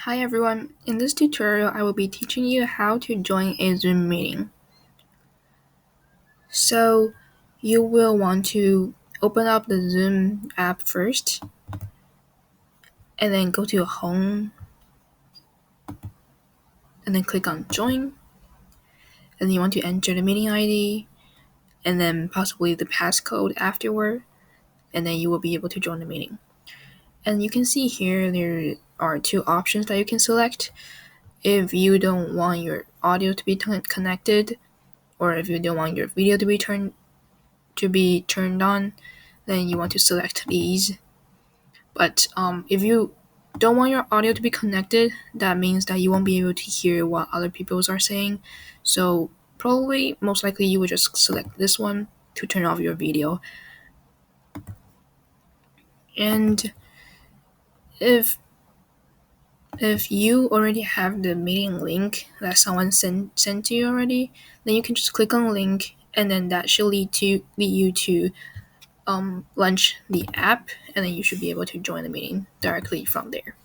Hi everyone, in this tutorial I will be teaching you how to join a Zoom meeting. So you will want to open up the Zoom app first and then go to home and then click on join, and you want to enter the meeting ID and then possibly the passcode afterward, and then you will be able to join the meeting. And you can see here there are two options that you can select. If you don't want your audio to be connected, or if you don't want your video to be turned on, then you want to select these. But if you don't want your audio to be connected, that means that you won't be able to hear what other people are saying. So probably, most likely, you would just select this one to turn off your video. And if you already have the meeting link that someone sent to you already, then you can just click on the link, and then that should lead you to launch the app, and then you should be able to join the meeting directly from there.